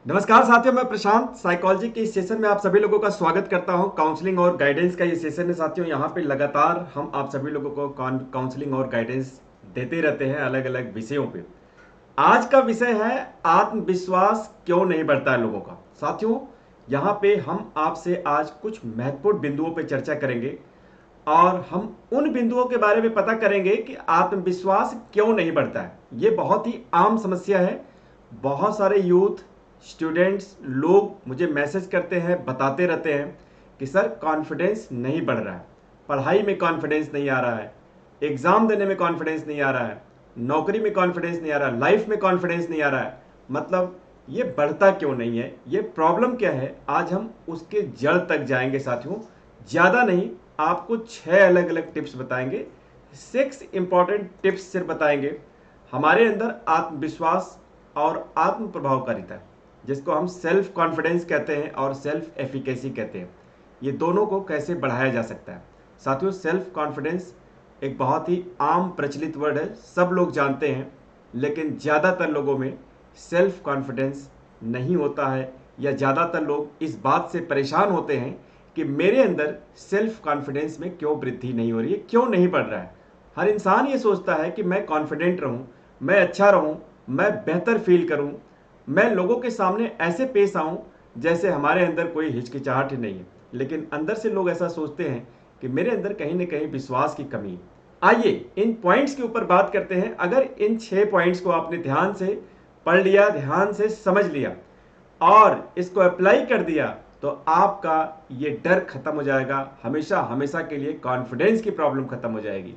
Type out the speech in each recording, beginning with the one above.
नमस्कार साथियों, मैं प्रशांत साइकोलॉजी के इस सेशन में आप सभी लोगों का स्वागत करता हूं। काउंसलिंग और गाइडेंस का ये सेशन है साथियों। यहाँ पे लगातार हम आप सभी लोगों को काउंसलिंग और गाइडेंस देते रहते हैं अलग अलग विषयों पे। आज का विषय है आत्मविश्वास क्यों नहीं बढ़ता है लोगों का। साथियों, यहाँ पे हम आपसे आज कुछ महत्वपूर्ण बिंदुओं पे चर्चा करेंगे और हम उन बिंदुओं के बारे में पता करेंगे कि आत्मविश्वास क्यों नहीं बढ़ता है। ये बहुत ही आम समस्या है। बहुत सारे यूथ स्टूडेंट्स लोग मुझे मैसेज करते हैं, बताते रहते हैं कि सर कॉन्फिडेंस नहीं बढ़ रहा है, पढ़ाई में कॉन्फिडेंस नहीं आ रहा है, एग्ज़ाम देने में कॉन्फिडेंस नहीं आ रहा है, नौकरी में कॉन्फिडेंस नहीं आ रहा है, लाइफ में कॉन्फिडेंस नहीं आ रहा है। मतलब ये बढ़ता क्यों नहीं है, ये प्रॉब्लम क्या है, आज हम उसके जड़ तक जाएंगे साथियों। ज़्यादा नहीं, आपको 6 अलग अलग टिप्स बताएंगे, 6 इंपॉर्टेंट टिप्स सिर्फ बताएंगे। हमारे अंदर आत्मविश्वास और आत्म प्रभावकारिता, जिसको हम सेल्फ कॉन्फिडेंस कहते हैं और सेल्फ एफिकेसी कहते हैं, ये दोनों को कैसे बढ़ाया जा सकता है। साथियों, सेल्फ कॉन्फिडेंस एक बहुत ही आम प्रचलित वर्ड है, सब लोग जानते हैं, लेकिन ज़्यादातर लोगों में सेल्फ कॉन्फिडेंस नहीं होता है, या ज़्यादातर लोग इस बात से परेशान होते हैं कि मेरे अंदर सेल्फ कॉन्फिडेंस में क्यों वृद्धि नहीं हो रही है, क्यों नहीं बढ़ रहा है। हर इंसान ये सोचता है कि मैं कॉन्फिडेंट रहूं, मैं अच्छा रहूं, मैं बेहतर फील करूं, मैं लोगों के सामने ऐसे पेश आऊं जैसे हमारे अंदर कोई हिचकिचाहट ही नहीं है। लेकिन अंदर से लोग ऐसा सोचते हैं कि मेरे अंदर कहीं ना कहीं विश्वास की कमी है। आइए इन पॉइंट्स के ऊपर बात करते हैं। अगर इन 6 पॉइंट्स को आपने ध्यान से पढ़ लिया, ध्यान से समझ लिया और इसको अप्लाई कर दिया, तो आपका ये डर खत्म हो जाएगा, हमेशा हमेशा के लिए कॉन्फिडेंस की प्रॉब्लम खत्म हो जाएगी।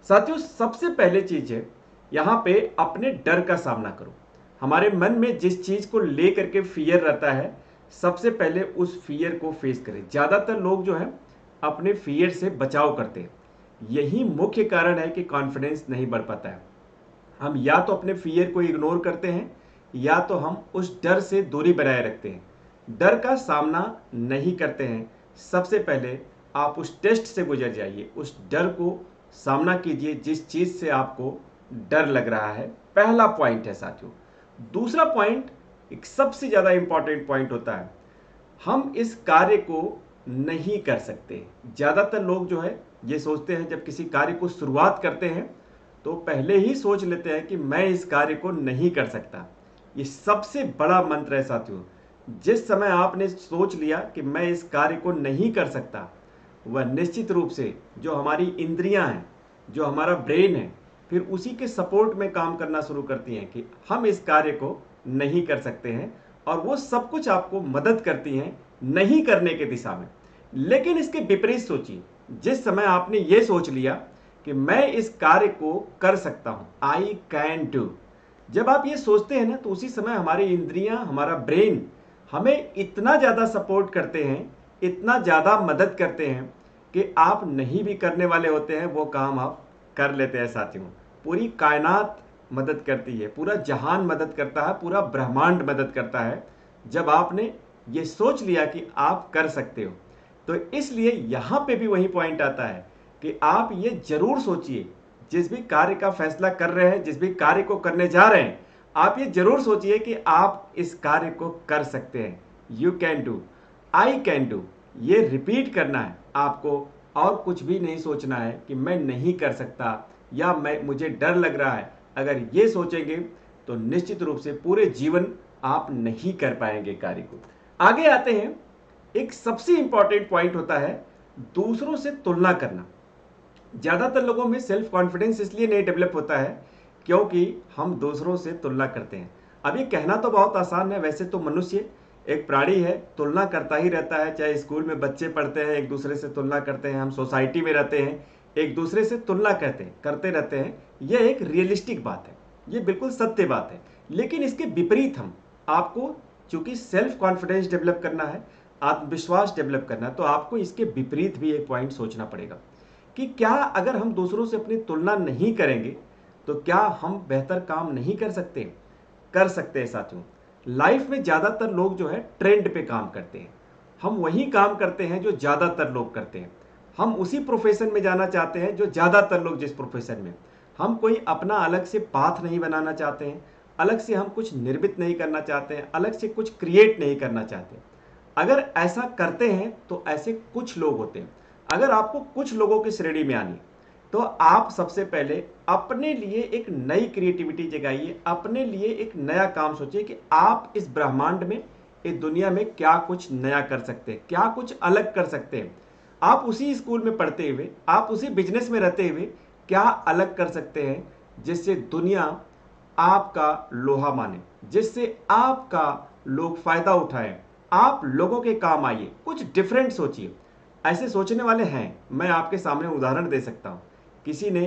साथियों, सबसे पहले चीज है यहाँ पे अपने डर का सामना करो। हमारे मन में जिस चीज को लेकर के फियर रहता है, सबसे पहले उस फियर को फेस करें। ज्यादातर लोग जो है अपने फियर से बचाव करते हैं। यही मुख्य कारण है कि कॉन्फिडेंस नहीं बढ़ पाता है। हम या तो अपने फियर को इग्नोर करते हैं, या तो हम उस डर से दूरी बनाए रखते हैं, डर का सामना नहीं करते हैं। सबसे पहले आप उस टेस्ट से गुजर जाइए, उस डर को सामना कीजिए जिस चीज से आपको डर लग रहा है। पहला पॉइंट है साथियों। दूसरा पॉइंट एक सबसे ज्यादा इंपॉर्टेंट पॉइंट होता है, हम इस कार्य को नहीं कर सकते। ज्यादातर लोग जो है ये सोचते हैं, जब किसी कार्य को शुरुआत करते हैं तो पहले ही सोच लेते हैं कि मैं इस कार्य को नहीं कर सकता। ये सबसे बड़ा मंत्र है साथियों। जिस समय आपने सोच लिया कि मैं इस कार्य को नहीं कर सकता, वह निश्चित रूप से जो हमारी इंद्रियां हैं, जो हमारा ब्रेन है, फिर उसी के सपोर्ट में काम करना शुरू करती हैं कि हम इस कार्य को नहीं कर सकते हैं, और वो सब कुछ आपको मदद करती हैं नहीं करने के दिशा में। लेकिन इसके विपरीत सोचिए, जिस समय आपने ये सोच लिया कि मैं इस कार्य को कर सकता हूं, आई कैन डू, जब आप ये सोचते हैं ना, तो उसी समय हमारी इंद्रियां, हमारा ब्रेन हमें इतना ज़्यादा सपोर्ट करते हैं, इतना ज़्यादा मदद करते हैं कि आप नहीं भी करने वाले होते हैं वो काम आप कर लेते हैं साथियों। पूरी कायनात मदद करती है, पूरा जहान मदद करता है, पूरा ब्रह्मांड मदद करता है, जब आपने ये सोच लिया कि आप कर सकते हो। तो इसलिए यहां पे भी वही पॉइंट आता है कि आप ये जरूर सोचिए, जिस भी कार्य का फैसला कर रहे हैं, जिस भी कार्य को करने जा रहे हैं, आप ये जरूर सोचिए कि आप इस कार्य को कर सकते हैं। You can do, I can do, ये रिपीट करना है आपको, और कुछ भी नहीं सोचना है कि मैं नहीं कर सकता या मैं मुझे डर लग रहा है। अगर ये सोचेंगे तो निश्चित रूप से पूरे जीवन आप नहीं कर पाएंगे कार्य को। आगे आते हैं, एक सबसे इंपॉर्टेंट पॉइंट होता है दूसरों से तुलना करना। ज़्यादातर लोगों में सेल्फ कॉन्फिडेंस इसलिए नहीं डेवलप होता है क्योंकि हम दूसरों से तुलना करते हैं। अब ये कहना तो बहुत आसान है, वैसे तो मनुष्य एक प्राणी है, तुलना करता ही रहता है। चाहे स्कूल में बच्चे पढ़ते हैं, एक दूसरे से तुलना करते हैं, हम सोसाइटी में रहते हैं, एक दूसरे से तुलना करते रहते हैं। यह एक रियलिस्टिक बात है, ये बिल्कुल सत्य बात है। लेकिन इसके विपरीत हम आपको, चूंकि सेल्फ कॉन्फिडेंस डेवलप करना है, आत्मविश्वास डेवलप करना है, तो आपको इसके विपरीत भी एक पॉइंट सोचना पड़ेगा कि क्या अगर हम दूसरों से अपनी तुलना नहीं करेंगे तो क्या हम बेहतर काम नहीं कर सकते। कर सकते हैं साथियों। लाइफ में ज़्यादातर लोग जो है ट्रेंड पे काम करते हैं। हम वही काम करते हैं जो ज़्यादातर लोग करते हैं। हम उसी प्रोफेशन में जाना चाहते हैं जो ज़्यादातर लोग जिस प्रोफेशन में। हम कोई अपना अलग से पाथ नहीं बनाना चाहते हैं, अलग से हम कुछ निर्मित नहीं करना चाहते हैं, अलग से कुछ क्रिएट नहीं करना चाहते। अगर ऐसा करते हैं तो ऐसे कुछ लोग होते हैं। अगर आपको कुछ लोगों की श्रेणी में आनी, तो आप सबसे पहले अपने लिए एक नई क्रिएटिविटी जगाइए, अपने लिए एक नया काम सोचिए कि आप इस ब्रह्मांड में, इस दुनिया में क्या कुछ नया कर सकते हैं, क्या कुछ अलग कर सकते हैं। आप उसी स्कूल में पढ़ते हुए, आप उसी बिजनेस में रहते हुए क्या अलग कर सकते हैं जिससे दुनिया आपका लोहा माने, जिससे आपका लोग फायदा उठाएं, आप लोगों के काम आइए। कुछ डिफरेंट सोचिए। ऐसे सोचने वाले हैं, मैं आपके सामने उदाहरण दे सकता हूं। किसी ने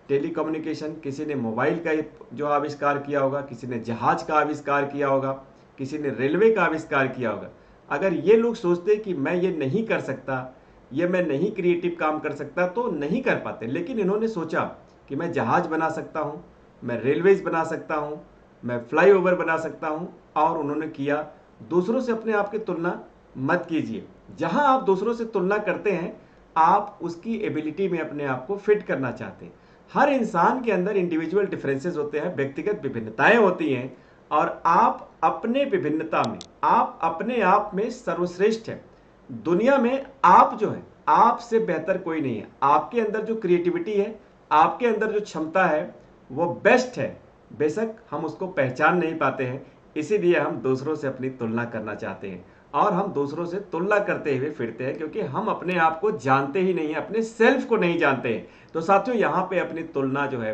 टेलीकम्युनिकेशन, किसी ने मोबाइल का जो आविष्कार किया होगा, किसी ने जहाज का आविष्कार किया होगा, किसी ने रेलवे का आविष्कार किया होगा। अगर ये लोग सोचते कि मैं ये नहीं कर सकता, ये मैं नहीं क्रिएटिव काम कर सकता, तो नहीं कर पाते। लेकिन इन्होंने सोचा कि मैं जहाज बना सकता हूँ, मैं रेलवेज बना सकता हूँ, मैं फ्लाईओवर बना सकता हूँ, और उन्होंने किया। दूसरों से अपने आप की तुलना मत कीजिए। जहां आप दूसरों से तुलना करते हैं, आप उसकी एबिलिटी में अपने आप को फिट करना चाहते हैं। हर इंसान के अंदर इंडिविजुअल डिफरेंसेस होते हैं, व्यक्तिगत विभिन्नताएं होती हैं, और आप अपने विभिन्नता में, आप अपने आप में सर्वश्रेष्ठ हैं। दुनिया में आप जो है, आपसे बेहतर कोई नहीं है। आपके अंदर जो क्रिएटिविटी है, आपके अंदर जो क्षमता है, वो बेस्ट है। बेशक हम उसको पहचान नहीं पाते हैं, इसीलिए हम दूसरों से अपनी तुलना करना चाहते हैं, और हम दूसरों से तुलना करते हुए फिरते हैं, क्योंकि हम अपने आप को जानते ही नहीं है, अपने सेल्फ को नहीं जानते हैं। तो साथियों, यहाँ पे अपनी तुलना जो है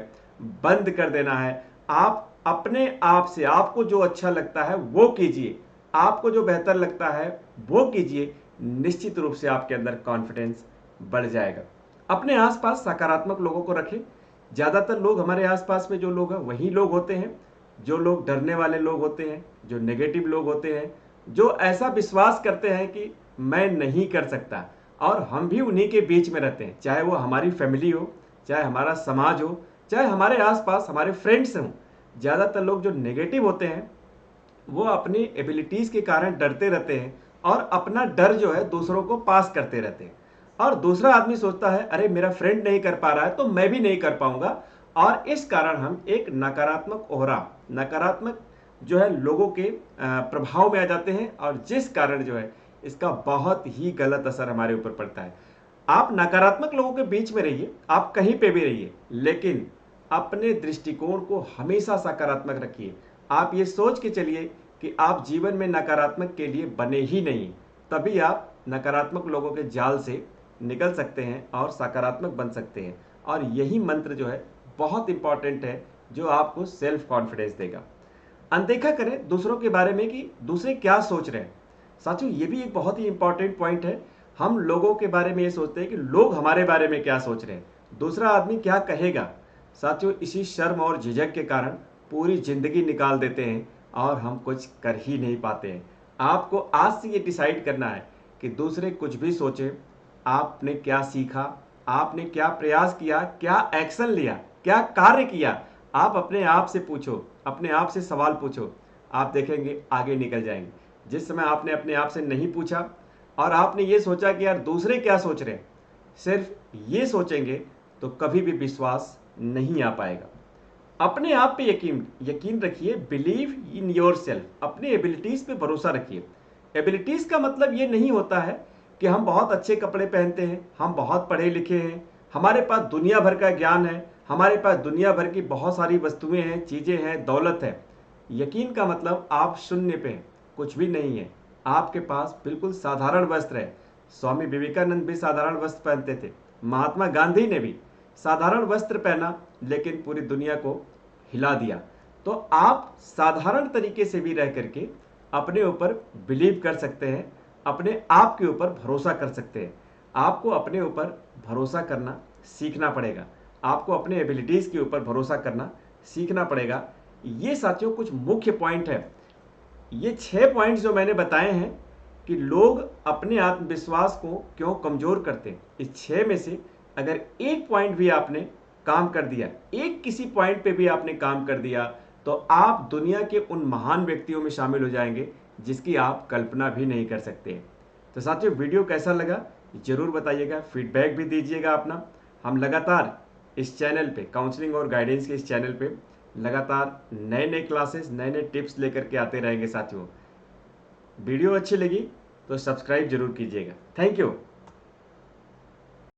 बंद कर देना है। आप अपने आप से, आपको जो अच्छा लगता है वो कीजिए, आपको जो बेहतर लगता है वो कीजिए। निश्चित रूप से आपके अंदर कॉन्फिडेंस बढ़ जाएगा। अपने आसपास सकारात्मक लोगों को रखें। ज़्यादातर लोग हमारे आसपास में जो लोग हैं वही लोग होते हैं जो लोग डरने वाले लोग होते हैं, जो नेगेटिव लोग होते हैं, जो ऐसा विश्वास करते हैं कि मैं नहीं कर सकता। और हम भी उन्हीं के बीच में रहते हैं, चाहे वो हमारी फैमिली हो, चाहे हमारा समाज हो, चाहे हमारे आसपास हमारे फ्रेंड्स हों। ज़्यादातर लोग जो नेगेटिव होते हैं वो अपनी एबिलिटीज़ के कारण डरते रहते हैं, और अपना डर जो है दूसरों को पास करते रहते हैं। और दूसरा आदमी सोचता है, अरे मेरा फ्रेंड नहीं कर पा रहा है तो मैं भी नहीं कर पाऊंगा। और इस कारण हम एक नकारात्मक ओहरा, नकारात्मक जो है लोगों के प्रभाव में आ जाते हैं, और जिस कारण जो है इसका बहुत ही गलत असर हमारे ऊपर पड़ता है। आप नकारात्मक लोगों के बीच में रहिए, आप कहीं पे भी रहिए, लेकिन अपने दृष्टिकोण को हमेशा सकारात्मक रखिए। आप ये सोच के चलिए कि आप जीवन में नकारात्मक के लिए बने ही नहीं, तभी आप नकारात्मक लोगों के जाल से निकल सकते हैं और सकारात्मक बन सकते हैं। और यही मंत्र जो है बहुत इंपॉर्टेंट है, जो आपको सेल्फ कॉन्फिडेंस देगा। अनदेखा करें दूसरों के बारे में कि दूसरे क्या सोच रहे हैं। साथियों, ये भी एक बहुत ही इंपॉर्टेंट पॉइंट है। हम लोगों के बारे में ये सोचते हैं कि लोग हमारे बारे में क्या सोच रहे हैं, दूसरा आदमी क्या कहेगा। साथियों, इसी शर्म और झिझक के कारण पूरी जिंदगी निकाल देते हैं और हम कुछ कर ही नहीं पाते हैं। आपको आज से ये डिसाइड करना है कि दूसरे कुछ भी सोचे, आपने क्या सीखा, आपने क्या प्रयास किया, क्या एक्शन लिया, क्या कार्य किया। आप अपने आप से पूछो, अपने आप से सवाल पूछो, आप देखेंगे आगे निकल जाएंगे। जिस समय आपने अपने आप से नहीं पूछा और आपने ये सोचा कि यार दूसरे क्या सोच रहे हैं, सिर्फ ये सोचेंगे, तो कभी भी विश्वास नहीं आ पाएगा। अपने आप पे यकीन यकीन रखिए, बिलीव इन योर सेल्फ। अपने एबिलिटीज पे भरोसा रखिए। एबिलिटीज का मतलब ये नहीं होता है कि हम बहुत अच्छे कपड़े पहनते हैं, हम बहुत पढ़े लिखे हैं, हमारे पास दुनिया भर का ज्ञान है, हमारे पास दुनिया भर की बहुत सारी वस्तुएं हैं, चीजें हैं, दौलत है। यकीन का मतलब आप शून्य पे हैं, कुछ भी नहीं है, आपके पास बिल्कुल साधारण वस्त्र है। स्वामी विवेकानंद भी साधारण वस्त्र पहनते थे, महात्मा गांधी ने भी साधारण वस्त्र पहना, लेकिन पूरी दुनिया को हिला दिया। तो आप साधारण तरीके से भी रह करके अपने ऊपर बिलीव कर सकते हैं, अपने आप के ऊपर भरोसा कर सकते हैं। आपको अपने ऊपर भरोसा करना सीखना पड़ेगा, आपको अपने एबिलिटीज़ के ऊपर भरोसा करना सीखना पड़ेगा। ये साथियों कुछ मुख्य पॉइंट है। ये 6 पॉइंट्स जो मैंने बताए हैं कि लोग अपने आत्मविश्वास को क्यों कमजोर करते हैं, इस 6 में से अगर एक पॉइंट भी आपने काम कर दिया, एक किसी पॉइंट पे भी आपने काम कर दिया, तो आप दुनिया के उन महान व्यक्तियों में शामिल हो जाएंगे जिसकी आप कल्पना भी नहीं कर सकते। तो साथियों, वीडियो कैसा लगा जरूर बताइएगा, फीडबैक भी दीजिएगा अपना। हम लगातार इस चैनल पे, काउंसलिंग और गाइडेंस के इस चैनल पे लगातार नए नए क्लासेस, नए नए टिप्स लेकर के आते रहेंगे साथियों। वीडियो अच्छी लगी तो सब्सक्राइब जरूर कीजिएगा। Thank you.